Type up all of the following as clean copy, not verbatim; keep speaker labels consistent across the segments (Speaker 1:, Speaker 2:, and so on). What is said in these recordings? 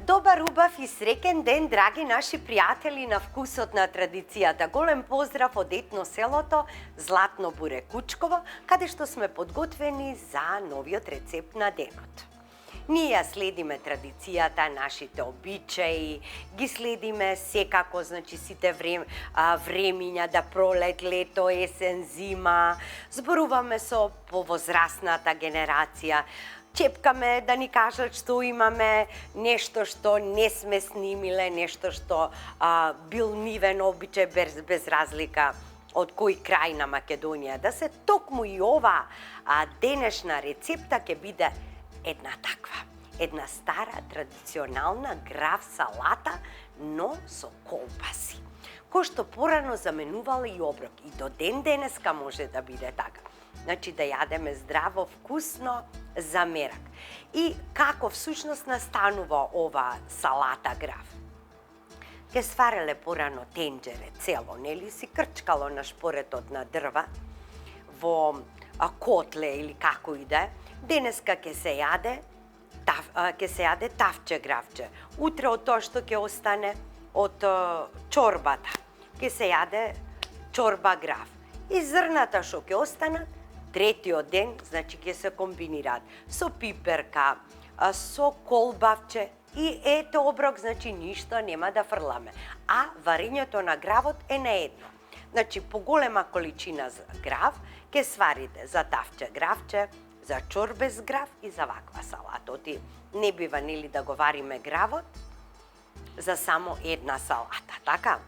Speaker 1: Добар, убав и среќен ден, драги наши пријатели на вкусот на традицијата. Голем поздрав од етно селото Златно буре Кучково, каде што сме подготвени за новиот рецепт на денот. Ние ја следиме традицијата, нашите обичаи, ги следиме секако, значи сите времиња, да пролет, лето, есен, зима. Зборуваме со повозрасната генерација, чепкаме да ни кажат што имаме, нешто што не сме снимиле, нешто што бил нивен обичај без разлика од кој крај на Македонија. Да се токму и ова денешна рецепта ќе биде една таква. Една стара, традиционална граф салата, но со колбаси. Кој што порано заменувала и оброк. И до ден денеска може да биде така. Значи да јадеме здраво, вкусно, за мерак. И како всушност настанува ова салата граф? Ке свареле порано тенџере цело, нели, си крчкало на шпоретот на дрва, во котле или како и да е. Денеска ќе се јаде тавче графче. Утре од тоа што ќе остане од чорбата, ќе се јаде чорба граф. И зрната што ќе останат, третиот ден, значи ќе се комбинираат со пиперка, со колбавче и ето оброк, значи ништо нема да фрламе. А варењето на гравот е на едно. Значи поголема количина граф ќе сварите за тавче графче, за чорбес граф и за ваква салата. Оти не бива нели да го вариме гравот за само една салата, така?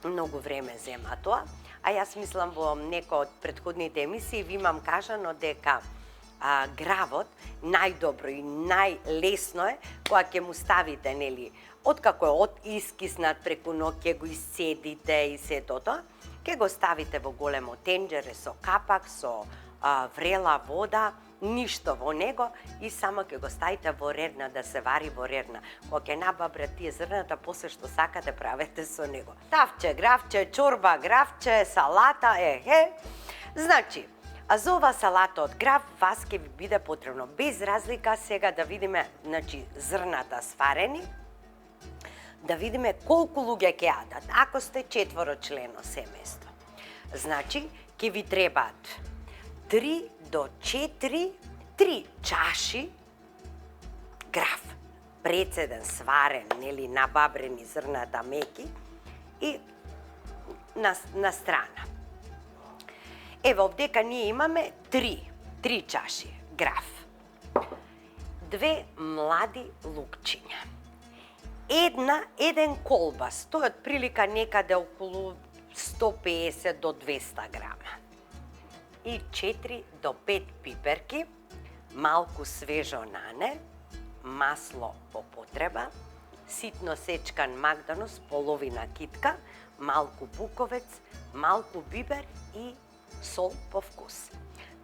Speaker 1: Многу време зема тоа. А јас мислам во некој од претходните емисии ви имам кажано дека гравот најдобро и најлесно е кога ќе му ставите, нели, откако е искиснат преку ноќ, ќе го исцедите и сето тоа, ќе го ставите во големо тенџере со капак, со врела вода, ништо во него и само ќе го ставите во рерна да се вари во рерна. Кога ќе набабрат тие зрната, после што сакате правете со него. Тавче графче, чорба графче, салата, Значи, за ова салата од граф вас ќе ви биде потребно без разлика сега да видиме, значи зрната сварени, да видиме колку луѓе ќе јадат. Ако сте 4-члено семејство, значи ќе ви требаат 3 до 4, 3 чаши граф, прецеден, сварен, нели, набабрени зрната меки и на страна. Ево, овдека ние имаме 3 чаши граф, 2 млади лукчиња, еден колбас, тој од прилика некаде околу 150 до 200 грама. И 4 до 5 пиперки, малку свежо нане, масло по потреба, ситно сечкан магданус, половина китка, малку буковец, малку бибер и сол по вкус.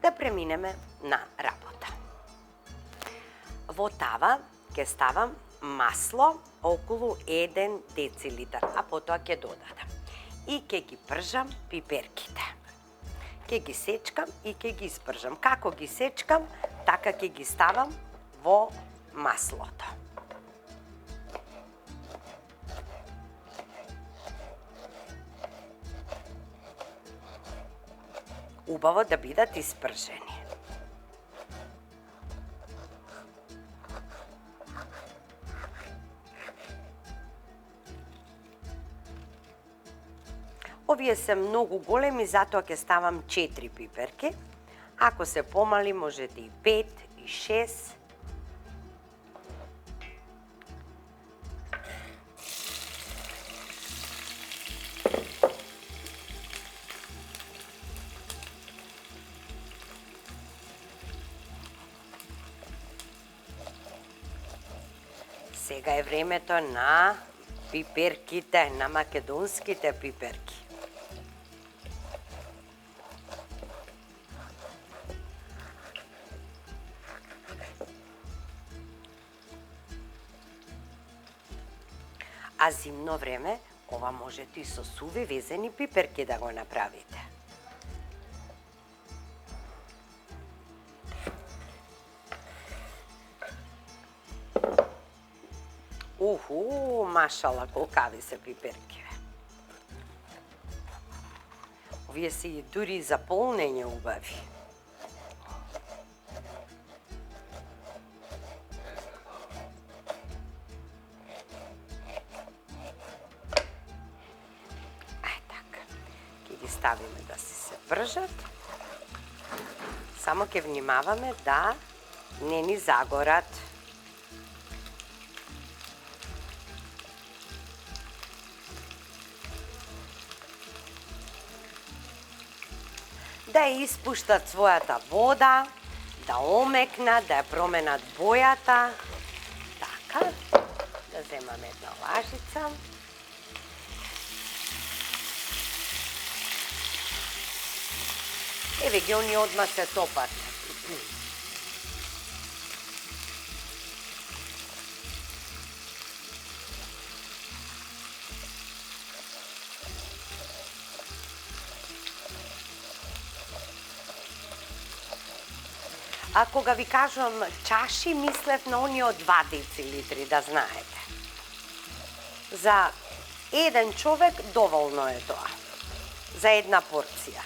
Speaker 1: Да преминеме на работа. Во тава ќе ставам масло околу 1 децилитар, а потоа ќе додадам. И ќе ги пржам пиперките. Ќе ги сечкам и ќе ги испржам. Како ги сечкам, така ќе ги ставам во маслото. Убаво да бидат испржени. Овие се многу големи, затоа ќе ставам 4 пиперки. Ако се помали, можете и 5, и 6. Сега е времето на пиперките, на македонските пиперки. А зимно време Ова можете и со суви везени пиперки да го направите. Машала, колкави се пиперки. Овие се и дури за полнење убави. Ставиме да се вржат. Само ќе внимаваме да не ни загорат. Да ја испуштат својата вода, да омекнат, да ја променат бојата. Така, да земаме една лажица. Еве ги они одма се топат. А кога ви кажувам чаши, мислев на оние од 2 децилитри, да знаете. За еден човек доволно е тоа. За една порција.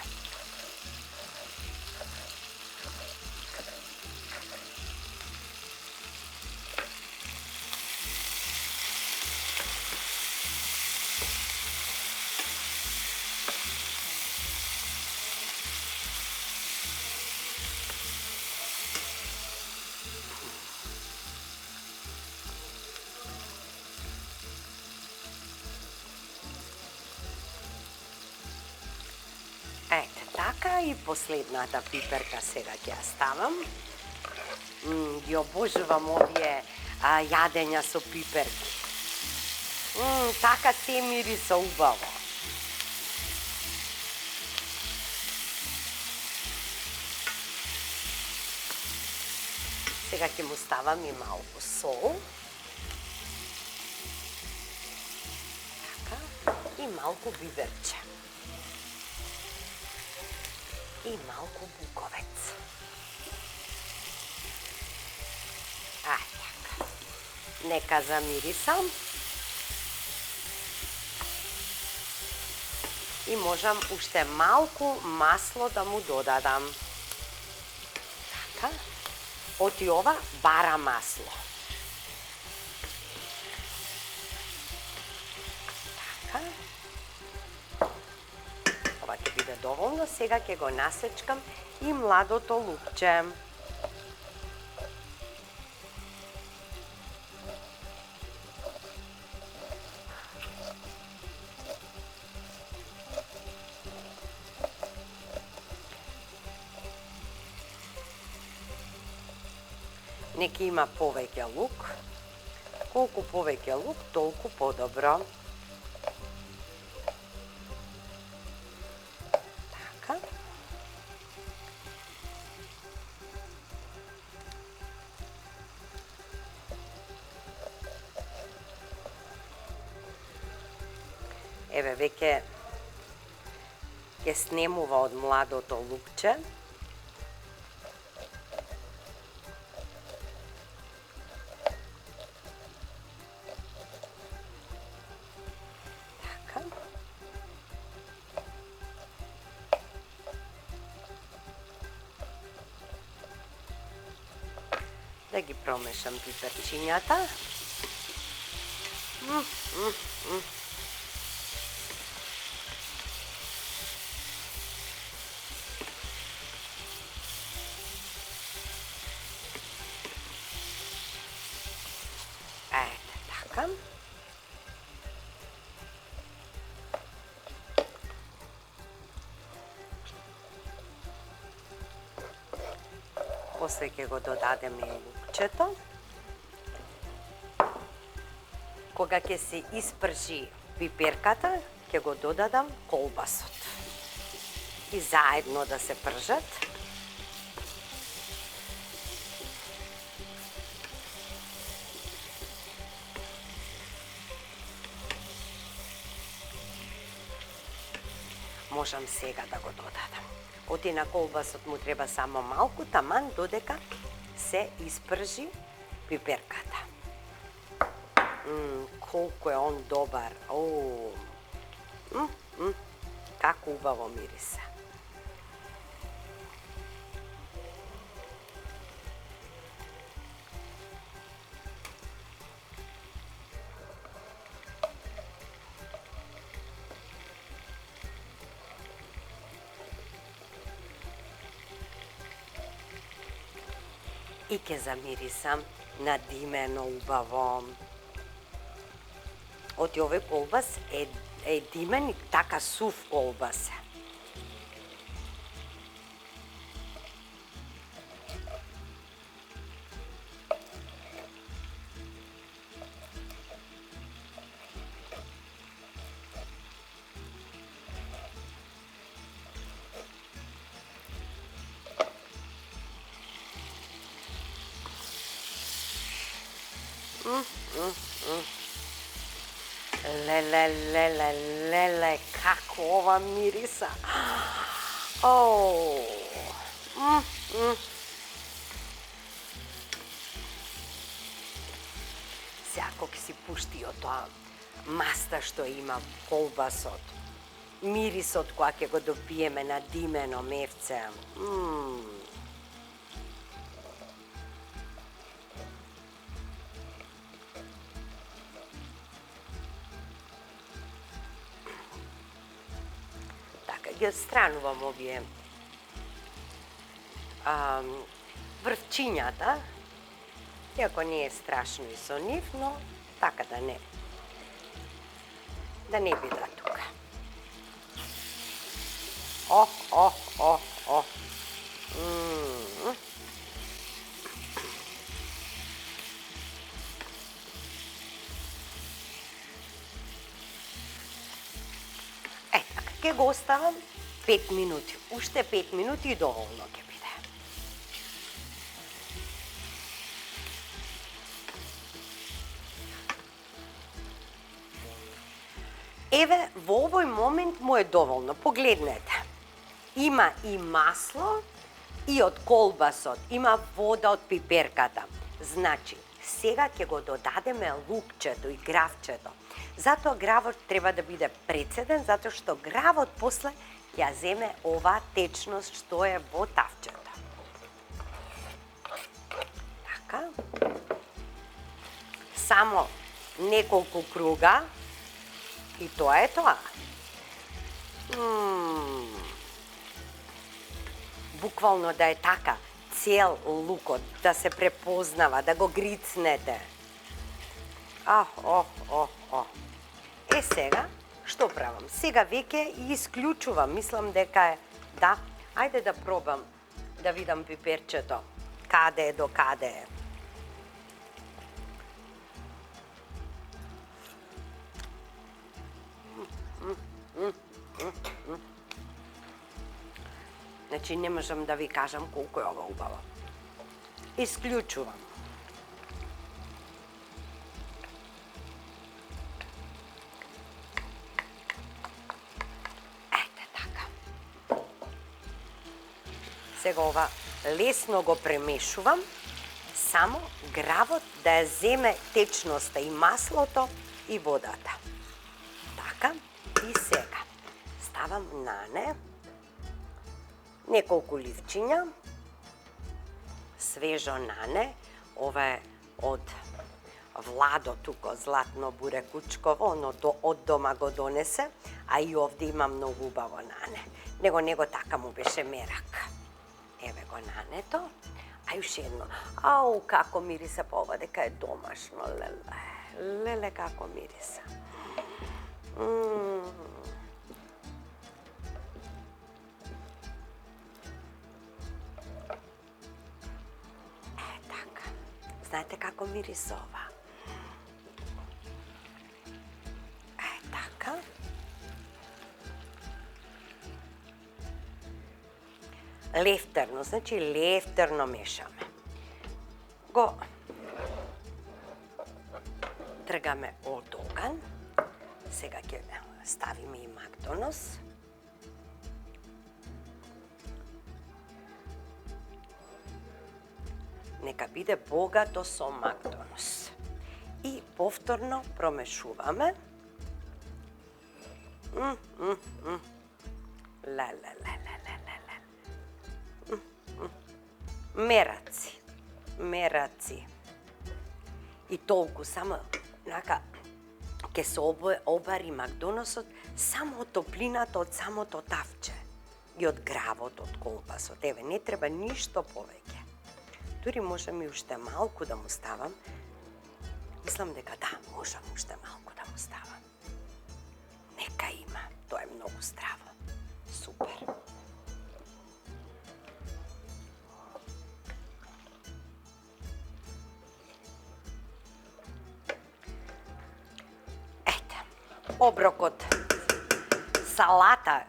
Speaker 1: Ете така, и последната пиперка сега ќе ја ставам. Ги обожувам овие јадења со пиперки. Така се мириса убаво. Сега ќе му ставам и малку сол. Така, и малку биверче. И малку буковец. Така. Нека замирисам. И можам уште малку масло да му додадам. Така. Оти ова бара масло. Така. Ова ќе биде доволно. Сега ќе го насечкам и младото лукче. Нека има повеќе лук. Колку повеќе лук, толку подобро. Така. Еве веќе ќе снемува од младото лукче. Да ги промешам пиперчињата. Ете така. После ќе го додадеме и лукчето. Кога ќе се испржи пиперката, ќе го додадам колбасот. И заедно да се пржат. можам сега да го додадам. Оти на колбасот му треба само малку, таман додека се испржи пиперката. Колку е он добар. Како убаво мириса. И ќе замирисам на димено убаво. Оти овој колбас е димен и така сув колбас е. Леле, како ова мириса. Сега кога си пушти од тоа маста што има колбасот, мирисот која ќе го добиеме на димено мевце. Ги отстранувам овие врвчињата, иако не е страшно и со нив, но така да не бидат тука. Ќе го оставам 5 минути. Уште 5 минути и доволно ќе биде. Еве, во овој момент му е доволно. Погледнете. Има и масло и од колбасот. Има вода од пиперката. Значи, сега ќе го додадеме лукчето и гравчето. Затоа гравот треба да биде прецеден, затоа што гравот после ја земе оваа течност што е во тавчето. Така. Само неколку круга и тоа е тоа. Буквално да е така, цел лукот, да се препознава, да го грицнете. Сега, што правам? Сега веќе и исклучувам. Мислам дека е, да, ајде да пробам, да видам пиперчето, каде е, до каде е. Значи, не можам да ви кажам колку е ова убаво. Исклучувам. Сега ова лесно го премешувам, само гравот да ја земе течноста и маслото и водата. Така, и сега ставам нане неколку ливчиња, свежо нане, ова е од Владо тука, златно буре кучково, оно од дома го донесе, а и овде има многу убаво нане. Него така му беше мерак. Еве го нането, а уште едно. Ау, како мириса по ова, дека е домашно, леле, како мириса. Така. Знаете како мириса ова? Така. Лефтерно, значи лефтерно мешаме. Го тргаме од оган. Сега ќе ставиме и мактонос. нека биде богато со Макдонос. И повторно промешуваме. Мераци. И толку, само нака, ке се обари Макдоносот само од топлината од самото тавче и од гравот, од колбасот. Еве, не треба ништо повеќе. Дури можам и уште малку да му ставам. Мислам дека да, можам уште малку да му ставам. Нека има, тоа е многу здраво. Супер. Оброкот салата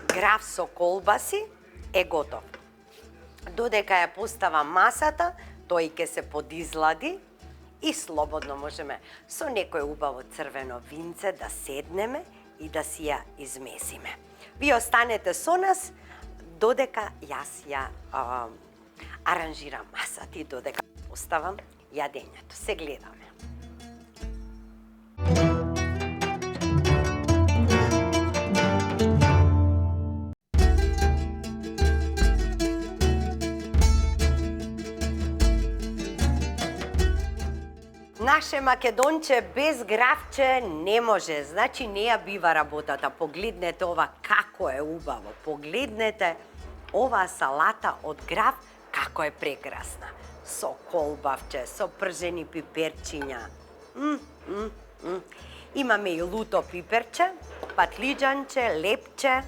Speaker 1: граф со колбаси е готов. Додека ја поставам масата, тој ќе се подизлади и слободно можеме со некој убаво црвено винце да седнеме и да си ја измесиме. Ви останете со нас додека јас ја аранжирам масата и додека поставам јадењето. Се гледаме. Наше македонче без графче не може, значи не ја бива работата. Погледнете ова како е убаво. Погледнете ова салата од граф како е прекрасна. Со колбавче, со пржени пиперчиња. Имаме и луто пиперче, патлиџанче, лепче.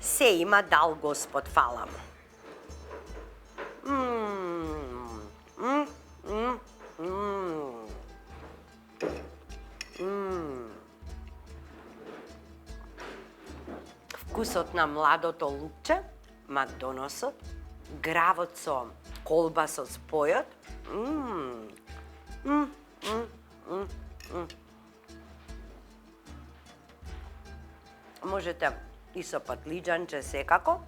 Speaker 1: Се има, дал Господ, фала му. Вкусот на младото лукче, Макдоносот, гравот со колбасот спојот. Можете и со патлиџанче секако.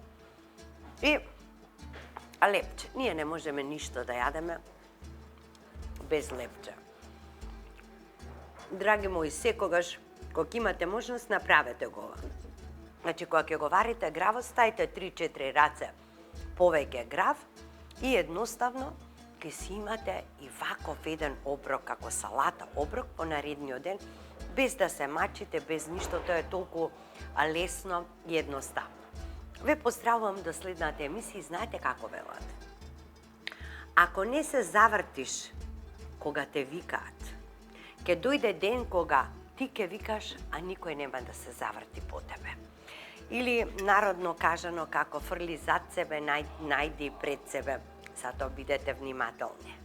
Speaker 1: И лепче. Ние не можеме ништо да јадеме без лепче. Драги мои, секогаш кога имате можност, направете го ова. Значи, кога ќе го варите гравот, ставите 3-4 раце повеќе грав и едноставно ќе си имате и ваков еден оброк како салата оброк по наредниот ден, без да се мачите, без ништо, тоа е толку лесно и едноставно. Ве поздравувам до следната емисија и знаете како велат. Ако не се завртиш кога те викаат, ќе дојде ден кога ти ќе викаш, а никој нема да се заврти по тебе. Или народно кажано, како фрли зад себе, најди пред себе. Затоа бидете внимателни.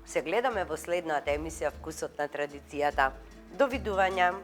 Speaker 1: Се гледаме во следната емисија Вкусот на традицијата. Довидувања!